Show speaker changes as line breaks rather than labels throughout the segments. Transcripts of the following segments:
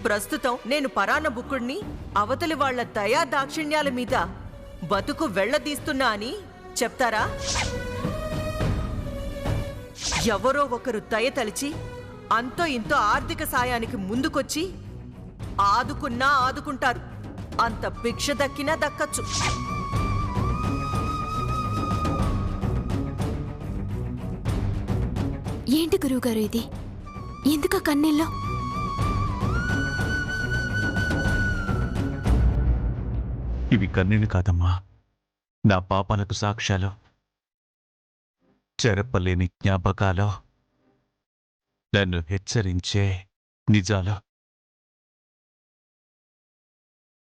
ప్రస్తుతం నేను పరాన్న బుక్కుడిని, అవతలి వాళ్ల దయా దాక్షిణ్యాల మీద బతుకు వెళ్లదీస్తున్నా అని చెప్తారా? ఎవరో ఒకరు దయ తలిచి అంతో ఇంతో ఆర్థిక సాయానికి ముందుకొచ్చి ఆదుకున్నా ఆదుకుంటారు. అంత భిక్ష దక్కినా దక్కచ్చు.
ఏంటి గురువుగారు ఇది? ఎందుక కన్నీళ్ళు?
ఇవి కన్నీళ్ళు కాదమ్మా, నా పాపాలకు సాక్ష్యాలు, చెరపలేని జ్ఞాపకాలు, నన్ను హెచ్చరించే నిజాలు.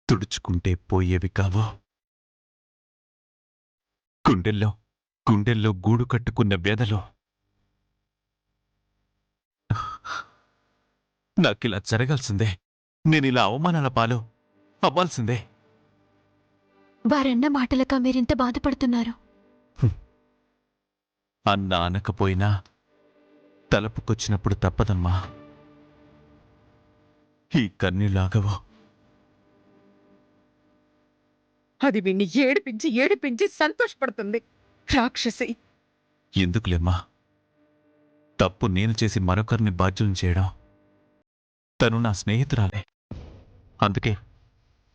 తుడుచుకుంటే పోయేవి కావు. గుండెల్లో గూడు కట్టుకున్న వ్యధలు. నాకిలా జరగాల్సిందే. నేనిలా అవమానాల పాలు అవ్వాల్సిందే.
వారన్న మాటలక మీరింత బాధపడుతున్నారు?
అన్న అనకపోయినా తలపుకొచ్చినప్పుడు తప్పదమ్మా. ఈ కన్నీళ్ళాగవు.
అది విన్ని ఏడిపించి సంతోషపడుతుంది రాక్షసి.
ఎందుకులేమ్మా, తప్పు నేను చేసి మరొకరిని బాధ్యులను చేయడం. తను నా స్నేహితురాలే. అందుకే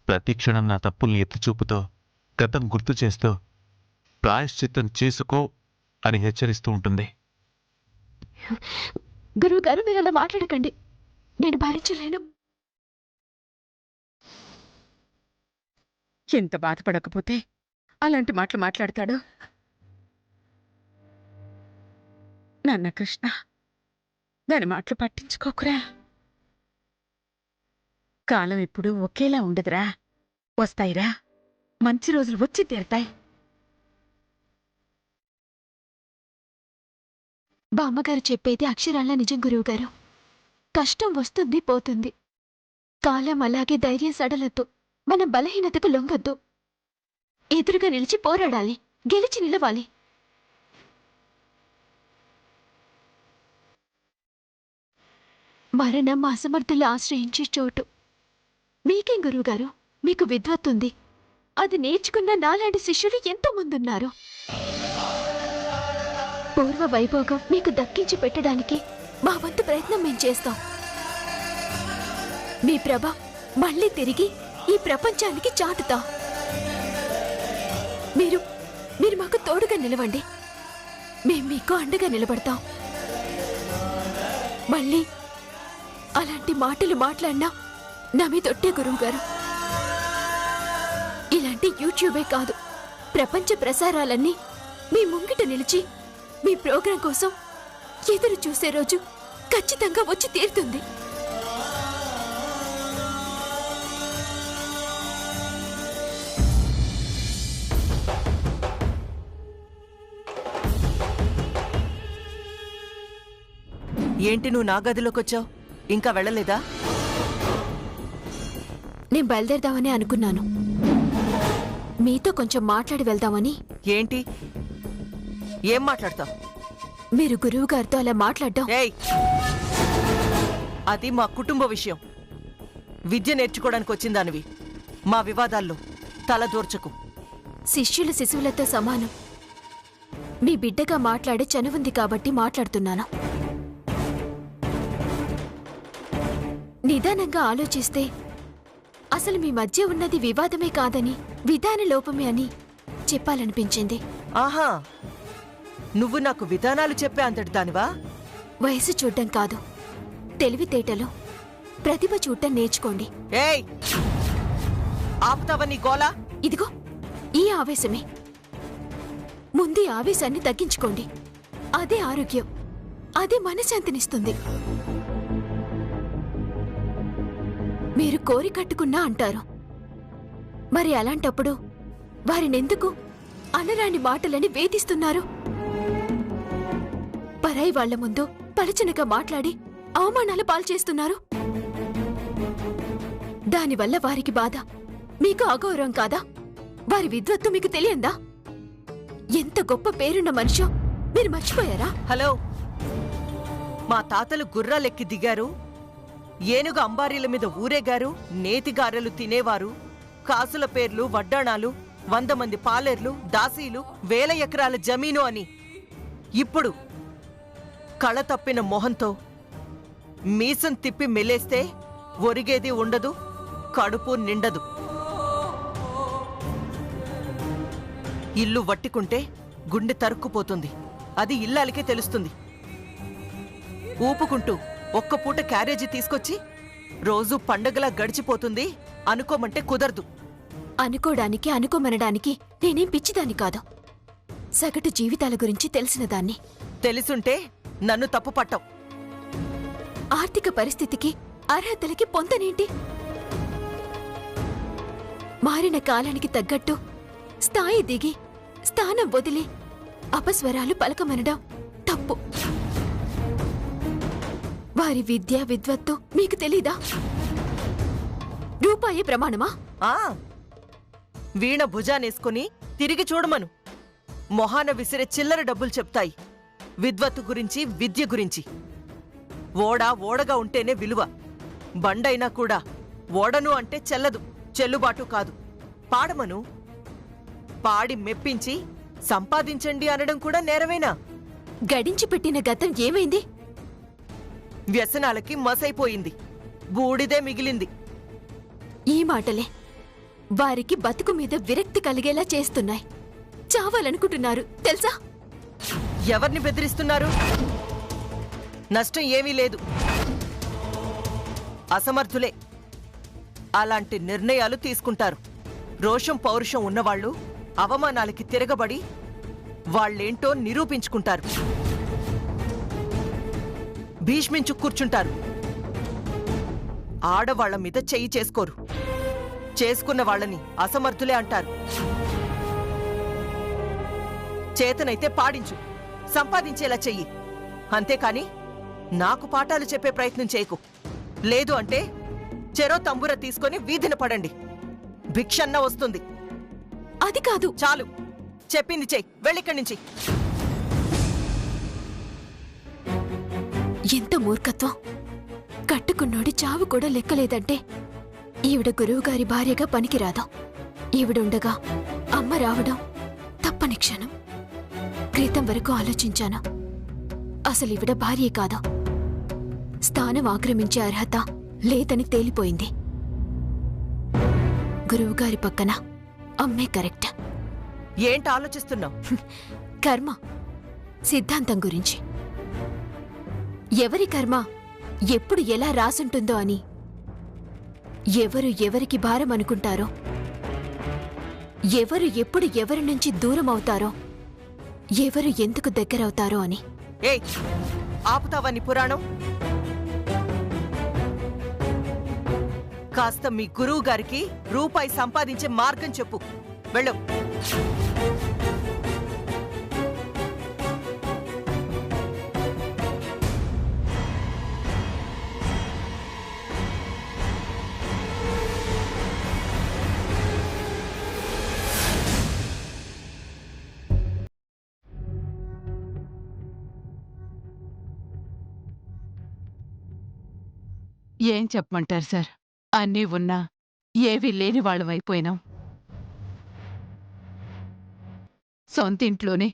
ప్రతి క్షణం నా తప్పుల్ని ఎత్తిచూపుతో, గతం గుర్తు చేస్తూ ప్రాయశ్చిత్తం చేసుకో అని హెచ్చరిస్తూ ఉంటుంది.
గురువుగారు, మీరు అలా మాట్లాడకండి, నేను భరించలేను.
ఎంత బాధపడకపోతే అలాంటి మాటలు మాట్లాడతాడు? నాన్న కృష్ణ, దాని మాటలు పట్టించుకోకురా. కాలం ఎప్పుడూ ఒకేలా ఉండదురా. వస్తాయిరా, మంచి రోజులు వచ్చి తీరతాయి.
బామ్మగారు చెప్పేది అక్షరాల నిజం గురువుగారు. కష్టం వస్తుంది, పోతుంది. కాలం అలాగే ధైర్యం సడలొద్దు. మన బలహీనతకు లొంగొద్దు. ఎదురుగా నిలిచి పోరాడాలి, గెలిచి నిలవాలి. మరణం అసమర్థులు ఆశ్రయించే చోటు. మీకేం గురువుగారు, మీకు విద్వత్తుంది. అది నేర్చుకున్న నాలాంటి శిష్యులు ఎంతో మందున్నారు. పూర్వ వైభోగం మీకు దక్కించి పెట్టడానికి మా వంతు ప్రయత్నం మేం చేస్తాం. మీ ప్రభ మళ్ళీ తిరిగి ఈ ప్రపంచానికి చాటుతాం. మీరు మాకు తోడుగా నిలవండి. మేం మీకు అండగా నిలబడతాం. మళ్ళీ అలాంటి మాటలు మాట్లాడినా నా మీదొట్టే గురువుగారు. ఇలాంటి యూట్యూబే కాదు, ప్రపంచ ప్రసారాలన్నీ మీ ముంగిట నిలిచి మీ ప్రోగ్రాం కోసం ఎదురు చూసే రోజు ఖచ్చితంగా వచ్చి తీరుతుంది.
ఏంటి నువ్వు నా గదిలోకొచ్చావు? ఇంకా వెళ్ళలేదా?
నేను బయలుదేరదామని అనుకున్నాను. మీతో కొంచెం మాట్లాడి వెళ్దామని.
ఏంటి? ఏం మాట్లాడతావు?
మీరు గురువు గారితో అలా మాట్లాడడం.
ఏయ్, అది మా కుటుంబ విషయం. విద్య నేర్చుకోవడానికి వచ్చిందానివి మా వివాదాల్లో తలదూర్చకు.
శిష్యులు శిశువులతో సమానం. మీ బిడ్డగా మాట్లాడే చనువుంది కాబట్టి మాట్లాడుతున్నాను. నిదానంగా ఆలోచిస్తే అసలు మీ మధ్య ఉన్నది వివాదమే కాదని, విధాన లోపమే అని చెప్పాలనిపించింది.
ఆహా, నువ్వు నాకు విధానాలు చెప్పే అంతటి దానివా?
వయసు చూడ్డం కాదు, తెలివితేటలు, ప్రతిభ చూడటం నేర్చుకోండి.
ఏయ్, ఆపుతావా నీ గోలా?
ఇదిగో ఈ ఆవేశమే. ముందు ఈ ఆవేశాన్ని తగ్గించుకోండి. అదే ఆరోగ్యం, అదే మనశ్శాంతినిస్తుంది. మీరు కోరి కట్టుకున్నా అంటారు. మరి అలాంటప్పుడు వారినెందుకు అనరాని మాటలని వేధిస్తున్నారు? పరాయి వాళ్ల ముందు పలచనగా మాట్లాడి అవమానాల పాల్చేస్తున్నారు. దానివల్ల వారికి బాధ, మీకు అగౌరవం కాదా? వారి విద్వత్తు మీకు తెలియందా? ఎంత గొప్ప పేరున్న మనిషో మీరు మర్చిపోయారా?
హలో, మా తాతలు గుర్రాలెక్కి దిగారు, ఏనుగు అంబారీల మీద ఊరేగారు, నేతిగారెలు తినేవారు, కాసుల పేర్లు, వడ్డాణాలు, 100 మంది పాలేర్లు, దాసీలు, 1000 ఎకరాల జమీను అని. ఇప్పుడు కళ తప్పిన మొహంతో మీసం తిప్పి మెలేస్తే ఒరిగేది ఉండదు, కడుపు నిండదు. ఇల్లు వట్టికుంటే గుండె తరుక్కుపోతుంది. అది ఇల్లాలికే తెలుస్తుంది. ఊపుకుంటూ ఒక్క పూట క్యారేజీ తీసుకొచ్చి రోజు పండగలా గడిచిపోతుంది అనుకోమంటే కుదరదు.
అనుకోడానికి అనుకోమనడానికి నేనేం పిచ్చిదాన్ని కాదు. సగటు జీవితాల గురించి తెలిసిన దాన్ని.
తెలుసుంటే నన్ను తప్పు పట్టవు.
ఆర్థిక పరిస్థితికి అర్హతలకి పొంతనేంటి? మారిన కాలానికి తగ్గట్టు స్థాయి దిగి స్థానం వదిలి అపస్వరాలు పలకమనడం తప్పు. వారి విద్య విద్వత్తు మీకు తెలీదా? రూపాయే ప్రమాణమా?
ఆ వీణ భుజానేసుకుని తిరిగి చూడమను. మొహాన విసిరే చిల్లర డబ్బులు చెప్తాయి విద్వత్తు గురించి, విద్య గురించి. ఓడగా ఉంటేనే విలువ. బండైనా కూడా ఓడను అంటే చెల్లదు, చెల్లుబాటు కాదు. పాడమను. పాడి మెప్పించి సంపాదించండి అనడం కూడా నేరమేనా?
గడించి పెట్టిన గతం ఏమైంది?
వ్యసనాలకి మసైపోయింది, బూడిదే మిగిలింది.
ఈ మాటలే వారికి బతుకు మీద విరక్తి కలిగేలా చేస్తున్నాయి. చావాలనుకుంటున్నారు తెలుసా?
ఎవరిని బెదిరిస్తున్నారు? నష్టం ఏమీ లేదు. అసమర్థులే అలాంటి నిర్ణయాలు తీసుకుంటారు. రోషం పౌరుషం ఉన్నవాళ్లు అవమానాలకి తిరగబడి వాళ్ళేంటో నిరూపించుకుంటారు. భీష్మించు కూర్చుంటారు. ఆడవాళ్ల మీద చెయ్యి చేసుకోరు. చేసుకున్న వాళ్ళని అసమర్థులే అంటారు. చేతనైతే పాడించు, సంపాదించేలా చెయ్యి. అంతేకాని నాకు పాఠాలు చెప్పే ప్రయత్నం చేయకు. లేదు అంటే చెరో తంబుర తీసుకొని వీధిన పడండి. భిక్షన్న వస్తుంది.
అది కాదు.
చాలు, చెప్పింది చెయ్యి. వెళ్ళిక్కడి నుంచి.
ఎంత మూర్ఖత్వం! కట్టుకున్నోడి చావు కూడా లెక్కలేదంటే ఈవిడ గురువుగారి భార్యగా పనికిరాదు. ఈవిడుండగా అమ్మ రావడం తప్పని క్షణం. క్రితం వరకు ఆలోచించాను. అసలు ఈవిడ భార్యే కాదు. స్థానం ఆక్రమించే అర్హత లేదని తేలిపోయింది. గురువుగారి పక్కన అమ్మే కరెక్ట్.
ఏంటి ఆలోచిస్తున్నావు?
కర్మ సిద్ధాంతం గురించి. ఎవరి కర్మ ఎప్పుడు ఎలా రాసుంటుందో అని. ఎవరు ఎవరికి భారం అనుకుంటారో, ఎవరు ఎప్పుడు ఎవరి నుంచి దూరం అవుతారో, ఎవరు ఎందుకు దగ్గరవుతారో అని.
ఏయ్, ఆపుతావా నీ పురాణం? కాస్త మీ గురువు గారికి రూపాయి సంపాదించే మార్గం చెప్పు. వెళ్ళు.
ఏం చెప్పమంటారు సార్? అన్నీ ఉన్నా ఏవీ లేని వాళ్ళమైపోయినాం. సొంతింట్లోనే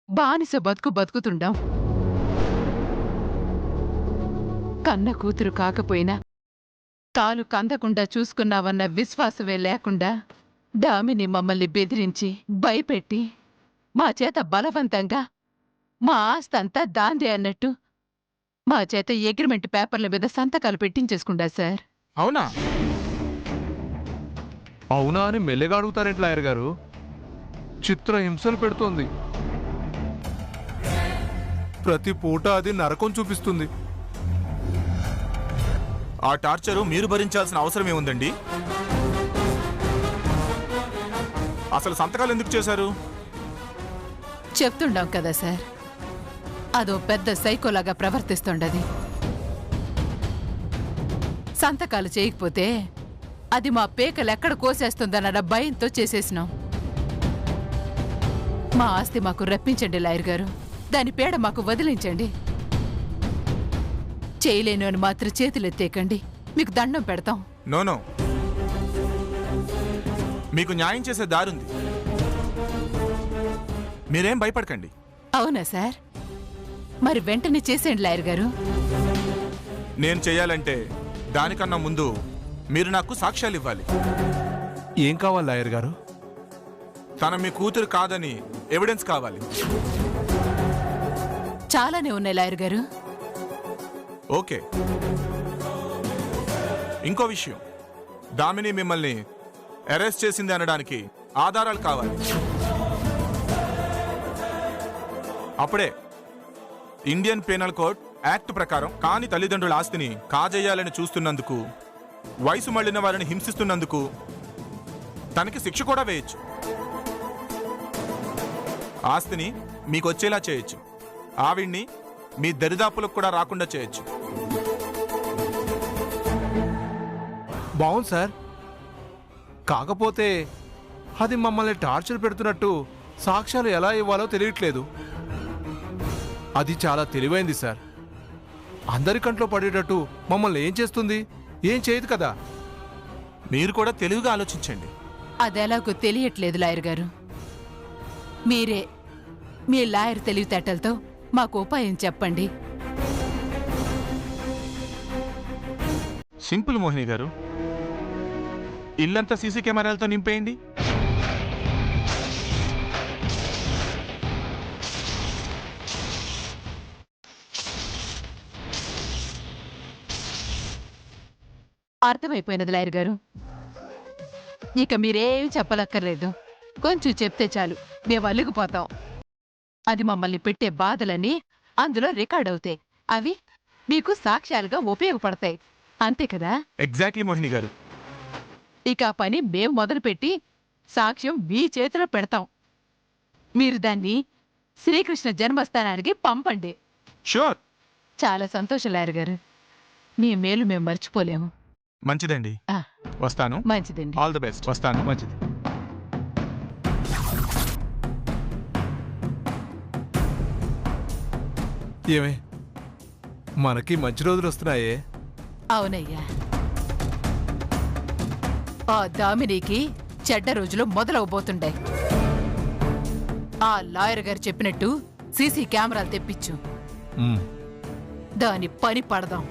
బానిస బతుకుతుండాం. కన్న కూతురు కాకపోయినా తాను కందకుండా చూసుకున్నావన్న విశ్వాసమే లేకుండా డామిని మమ్మల్ని బెదిరించి భయపెట్టి మా చేత బలవంతంగా మా ఆస్తంతా దాందే అన్నట్టు మా చేత అగ్రిమెంట్ పేపర్ల మీద సంతకాలు పెట్టించేసుకుంటా సార్.
అవునా? అవునా అని మెల్లగా అడుగుతారేంటి లాయర్ గారు? చిత్ర హింసలు పెడుతోంది. ప్రతి పూట అది నరకం చూపిస్తుంది.
ఆ టార్చరు మీరు భరించాల్సిన అవసరం ఏముందండి? అసలు సంతకాలు ఎందుకు చేశారు?
చెప్తుండాం కదా సార్, అదో పెద్ద సైకోలాగా ప్రవర్తిస్తుండది. సంతకాలు చేయకపోతే అది మా పేకలెక్కడ కోసేస్తుందన్న భయంతో చేసేసినాం. మా ఆస్తి మాకు రప్పించండి లాయర్ గారు. దాని పేడ మాకు వదిలించండి.
చేయలేను అని మాత్రం చేతులెత్తేకండి, మీకు దండం పెడతాం.
నో మీకు న్యాయం చేసే దారుంది, మీరేం భయపడకండి.
అవునా సార్? మరి వెంటనే చేసేయండి లాయర్ గారు.
నేను చేయాలంటే దానికన్నా ముందు మీరు నాకు సాక్ష్యాలు ఇవ్వాలి.
ఏం కావాలి లాయర్ గారు?
తన మీ కూతురు కాదని ఎవిడెన్స్ కావాలి.
చాలానే ఉన్నాయి లాయర్ గారు.
ఓకే, ఇంకో విషయం, దామిని మిమ్మల్ని అరెస్ట్ చేసింది అనడానికి ఆధారాలు కావాలి. అప్పుడే ఇండియన్ పీనల్ కోడ్ యాక్ట్ ప్రకారం కాని తల్లిదండ్రుల ఆస్తిని కాజేయాలని చూస్తున్నందుకు, వయసు మళ్లిన వారిని హింసిస్తున్నందుకు తనకి శిక్ష కూడా వేయచ్చు. ఆస్తిని మీకొచ్చేలా చేయొచ్చు, ఆవిడ్ని మీ దరిదాపులకు కూడా రాకుండా చేయొచ్చు.
బాగుంది సార్. కాకపోతే అది మమ్మల్ని టార్చర్ పెడుతున్నట్టు సాక్ష్యాలు ఎలా ఇవ్వాలో తెలియట్లేదు. అది చాలా తెలివైంది సార్. అందరి కంట్లో పడేటట్టు మమ్మల్ని ఏం చేస్తుంది? ఏం చేయదు కదా.
మీరు కూడా తెలివిగా ఆలోచించండి.
అదెలాగో తెలియట్లేదు లాయర్ గారు. మీరే మీ లాయర్ తెలివితేటలతో మాకు ఉపాయం చెప్పండి.
సింపుల్ మోహిని గారు, ఇల్లంతా సీసీ కెమెరాలతో నింపేయండి.
అర్థమైపోయినది లాయర్ గారు. ఇక మీరేం చెప్పలక్కర్లేదు. కొంచెం చెప్తే చాలు, మేము అల్లుకుపోతాం. అది మమ్మల్ని పెట్టే బాధలన్నీ అందులో రికార్డ్ అవుతాయి. అవి మీకు సాక్ష్యాలుగా ఉపయోగపడతాయి. అంతే కదా?
ఎగ్జాక్ట్లీ మోహిని గారు.
ఇక ఆ పని మేము మొదలుపెట్టి సాక్ష్యం మీ చేతిలో పెడతాం. మీరు దాన్ని శ్రీకృష్ణ జన్మస్థానానికి పంపండి.
షూర్.
చాలా సంతోషం లాయర్ గారు. మీ మేలు మేము మర్చిపోలేము.
మంచిదండి,
ఆ,
వస్తాను.
మంచిదండి.
All the best. వస్తాను.
మంచిది. ఏమే, మనకి మంచి రోజులు వస్తున్నాయే.
అవునయ్యా, ఆ దామినికి చెడ్డ రోజులు మొదలవబోతుండే. ఆ లాయర్ గారు చెప్పినట్టు సీసీ కెమెరాలు తెప్పించు, దాని పని పడదాం.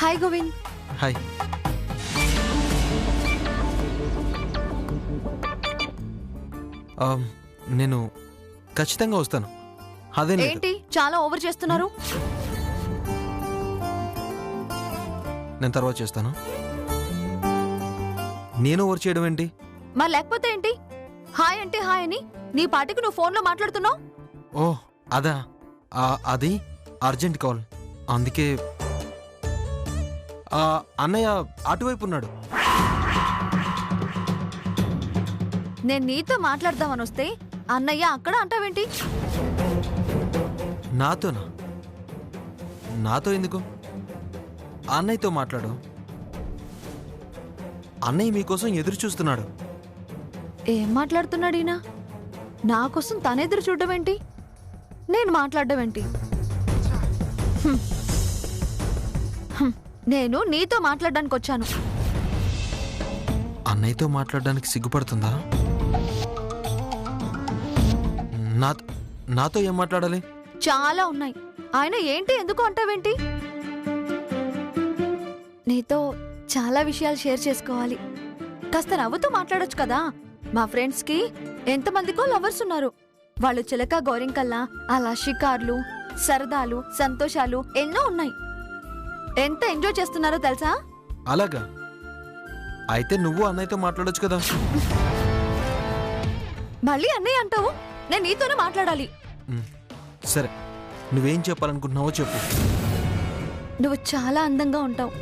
హాయ్ గోవింద్.
హాయ్. నేను ఖచ్చితంగా వస్తాను. అదే
ఏంటి చాలా ఓవర్ చేస్తున్నారు?
నేను తర్వాత చేస్తాను. నేను ఓవర్ చేయడం ఏంటి?
మరి లేకపోతే ఏంటి? హాయ్ అంటే హాయ్ అని నీ పాటికి నువ్వు ఫోన్లో మాట్లాడుతున్నావు.
ఓ అదా, అది అర్జెంట్ కాల్, అందుకే. అన్నయ్య అటువైపు ఉన్నాడు.
నేను నీతో మాట్లాడదామని వస్తే అన్నయ్య అక్కడ అంటావేంటి?
నాతోనా? నాతో ఎందుకు? అన్నయ్యతో మాట్లాడు. అన్నయ్య మీకోసం ఎదురు చూస్తున్నాడు.
ఏం మాట్లాడుతున్నాడు ఈయన? నా కోసం తనెదురు చూడడం ఏంటి, నేను మాట్లాడడం ఏంటి? నేను నీతో మాట్లాడడానికి వచ్చాను.
అన్నయ్యతో మాట్లాడడానికి సిగ్గుపడుతుందా? నాతో ఏం మాట్లాడాలి?
చాలా ఉన్నాయి. ఆయన ఏంటి ఎందుకు అంటావేంటి? నీతో చాలా విషయాలు షేర్ చేసుకోవాలి. కాస్త నవ్వుతూ మాట్లాడొచ్చు కదా. మా ఫ్రెండ్స్కి ఎంతమందికో లవర్స్ ఉన్నారు. వాళ్ళు చిలక గోరింకల్లా అలా షికార్లు, సరదాలు, సంతోషాలు ఎన్నో ఉన్నాయి. ఎంత ఎంజాయ్ చేస్తున్నారో తెలుసా?
అలాగా? అయితే నువ్వు అన్నయ్యతో మాట్లాడొచ్చు కదా.
మళ్ళీ అన్నయ్య అంటావు? నేను నీతోనే మాట్లాడాలి.
సరే, నువ్వేం చెప్పాలనుకుంటున్నావో చెప్పు.
నువ్వు చాలా అందంగా ఉంటావు.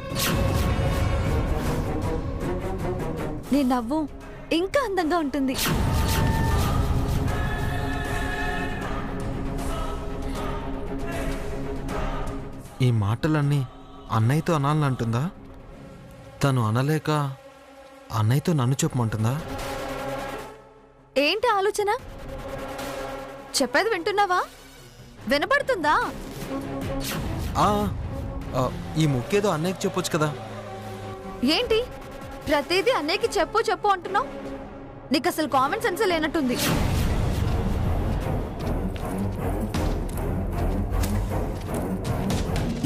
నీ నవ్వు ఇంకా అందంగా ఉంటుంది.
ఈ మాటలన్నీ అన్నయ్యతో అనాలంటుందా? తను అనలేక అన్నయ్యతో నన్ను చెప్పమంటుందా?
ఏంటి ఆలోచన? చెప్పేది వింటున్నావా? వినపడుతుందా?
ఆ, ఆ, ఈ ముక్కేదో అన్నయ్యకి చెప్పొచ్చు కదా.
ఏంటి ప్రతిదీ అన్నయ్యకి చెప్పు చెప్పు అంటున్నావు? నీకు అసలు కామన్ సెన్స్ లేనట్టుంది.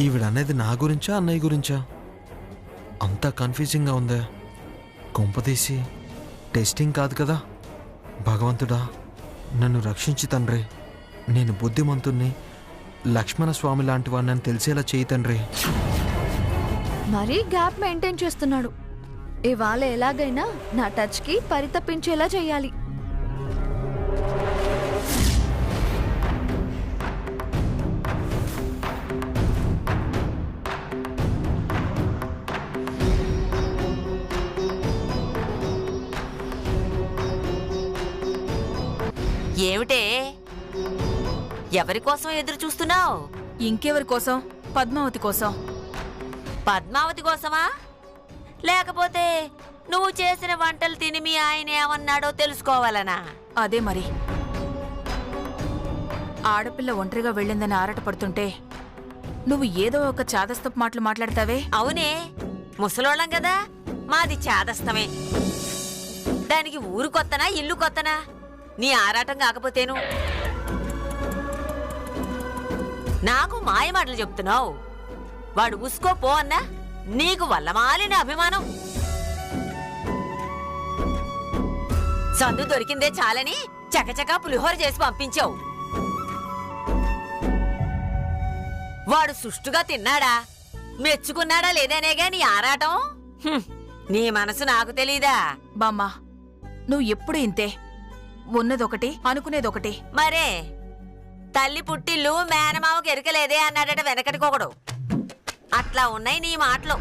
ఈవిడనేది నా గురించా అన్నయ్య గురించా? అంతా కన్ఫ్యూజింగ్గా ఉందే. కొంపదీసి టెస్టింగ్ కాదు కదా? భగవంతుడా నన్ను రక్షించి తండ్రి. నేను బుద్ధిమంతుణ్ణి, లక్ష్మణ స్వామి లాంటి వాడిని తెలిసేలా చేయి తండ్రి.
మరీ గ్యాప్ మెయింటైన్ చేస్తున్నాడు. ఇవాళ ఎలాగైనా నా టచ్కి పరితపించేలా చేయాలి.
ఏమిటే, ఎవరి కోసం ఎదురు చూస్తున్నావు?
ఇంకెవరి కోసం? పద్మావతి కోసం.
పద్మావతి కోసమా? లేకపోతే నువ్వు చేసిన వంటలు తిని మీ ఆయన ఏమన్నాడో తెలుసుకోవాలనా?
అదే మరి. ఆడపిల్ల ఒంటరిగా వెళ్ళిందని ఆరాటపడుతుంటే నువ్వు ఏదో ఒక చాదస్తపు మాటలు మాట్లాడతావే.
అవునే, ముసలోళ్ళం కదా, మాది చాదస్తమే. దానికి ఊరు కొత్తనా ఇల్లు కొత్తనా? నీ ఆరాటం కాకపోతేను. నాకు మాయ మాటలు చెప్తున్నావు. వాడు ఉసుకోపో అన్నా నీకు వల్లమాలిన అభిమానం. సందు దొరికిందే చాలని చకచకా పులిహోర చేసి పంపించావు. వాడు సుష్టుగా తిన్నాడా, మెచ్చుకున్నాడా లేదనేగా నీ ఆరాటం? నీ మనసు నాకు తెలీదా?
బామ్మా, నువ్వు ఎప్పుడు ఇంతే. ఉన్నదొకటి అనుకునేదొకటి.
మరే తల్లి పుట్టిల్లు మేనమావకి ఎరకలేదే అన్నాడట వెనకటికొకడు. అట్లా ఉన్నాయి నీ మాటలు.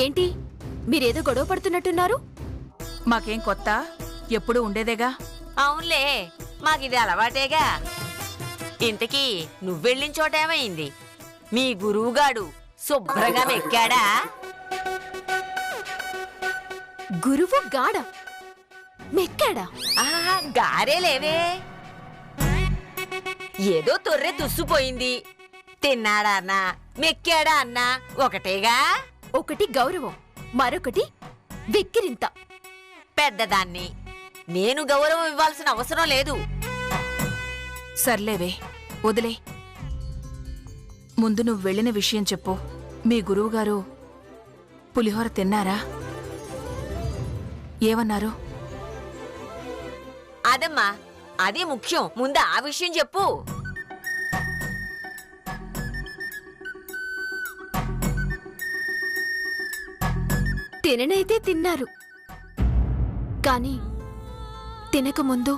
ఏంటి మీరేదో గొడవ పడుతున్నట్టున్నారు?
మాకేం కొత్త, ఎప్పుడు ఉండేదేగా.
అవునులే, మాకిది అలవాటేగా. ఇంతకీ నువ్వెళ్ళిన చోటేమైంది? మీ గురువుగాడు శుభ్రంగా మెక్కాడా?
గురువు గాడ మెక్కాడా?
ఆహా, గారేలేవే. ఏదో తొర్రె తుస్సుపోయింది. తిన్నాడా అన్నా మెక్కాడా అన్నా ఒకటేగా.
ఒకటి గౌరవం, మరొకటి వెక్కిరింత.
పెద్దదాన్ని నేను గౌరవం ఇవ్వాల్సిన అవసరం లేదు.
సర్లేవే, వదిలే. ముందు నువ్వు వెళ్ళిన విషయం చెప్పు. మీ గురువుగారు పులిహోర తిన్నారా? ఏమన్నారు?
అదమ్మా, అది ముఖ్యం. ముందు ఆ విషయం చెప్పు.
తిననైతే తిన్నారు, కానీ తినకముందు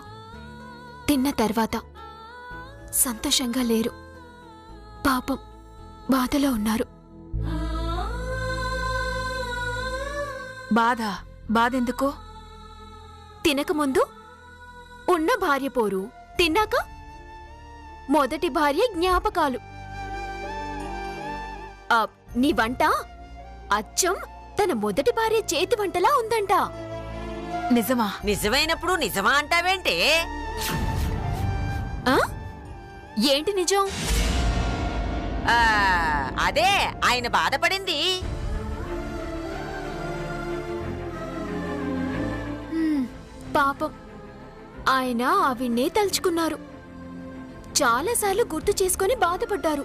తిన్న తర్వాత సంతోషంగా లేరు. పాపం బాధలో ఉన్నారు.
బాధెందుకు?
తినకముందు ఉన్న భార్య పోరు, తిన్నాక మొదటి భార్య జ్ఞాపకాలు. నీ వంట అచ్చం తన మొదటి భార్య చేతి వంటలా ఉందంట.
నిజమా?
నిజమైనప్పుడు నిజమా అంటావేంటే?
ఏంటి నిజం?
అదే ఆయన బాధపడింది.
పాపం ఆయన ఆవిడ్నే తలుచుకున్నారు. చాలాసార్లు గుర్తు చేసుకుని బాధపడ్డారు.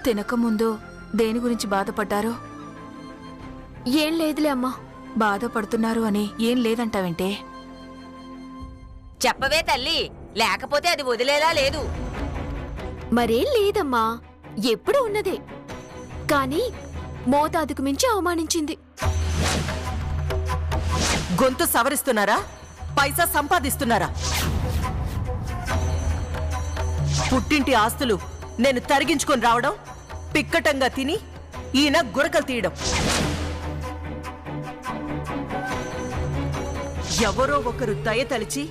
తినకముందు దేని గురించి బాధపడ్డారు?
ఏం లేదులే అమ్మా.
బాధపడుతున్నారు అని ఏం లేదంటావేంటే?
చెప్పవే తల్లి, లేకపోతే అది వదిలేలా లేదు.
మరేం లేదమ్మా, ఎప్పుడు ఉన్నదే. కానీ మోతాదుకు మించి అవమానించింది.
గొంతు సవరిస్తున్నారా? పైసా సంపాదిస్తున్నారా? పుట్టింటి ఆస్తులు నేను తరిగించుకొని రావడం, పిక్కటంగా తిని ఈయన గురకలు తీయడం. ఎవరో ఒకరు దయతలిచి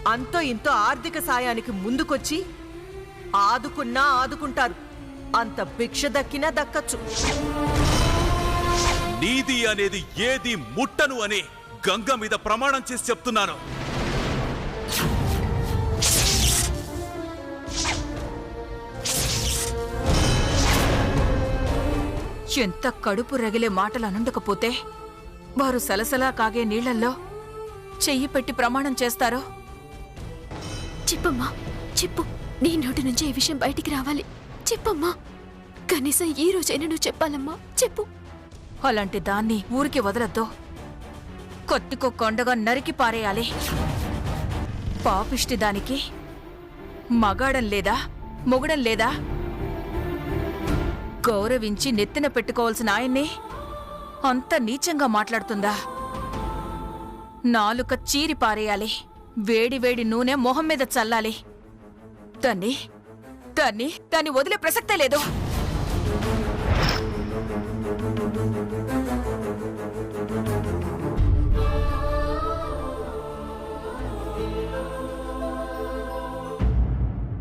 అంతో ఇంతో ఆర్థిక సాయానికి ముందుకొచ్చి ఆదుకున్నా ఆదుకుంటారు. అంత భిక్ష దక్కినా దక్కచ్చు.
నీది అనేది ఏది ముట్టను అని గంగ మీద ప్రమాణం చేసి చెప్తున్నాను.
ఎంత కడుపు రగిలే మాటలు అనుండకపోతే వారు సలసలా కాగే నీళ్లల్లో చెయ్యి పెట్టి ప్రమాణం చేస్తారో?
చెప్పమ్మా, చెప్పు. నీ నోటి నుంచి ఈ విషయం బయటికి రావాలి. చెప్పమ్మా, కనీసం ఈ రోజైనా నువ్వు చెప్పాలమ్మా, చెప్పు.
అలాంటి దాన్ని ఊరికి వదలద్దు. కొత్తికో కొండగా నరికి పారేయాలి. పాపిష్టి దానికి మగాడం లేదా, మొగడం లేదా? గౌరవించి నెత్తిన పెట్టుకోవాల్సిన ఆయన్ని అంత నీచంగా మాట్లాడుతుందా? నాలుక చీరి పారేయాలి. వేడి వేడి నూనె మొహం మీద చల్లాలి. దాన్ని వదిలే ప్రసక్తే లేదు.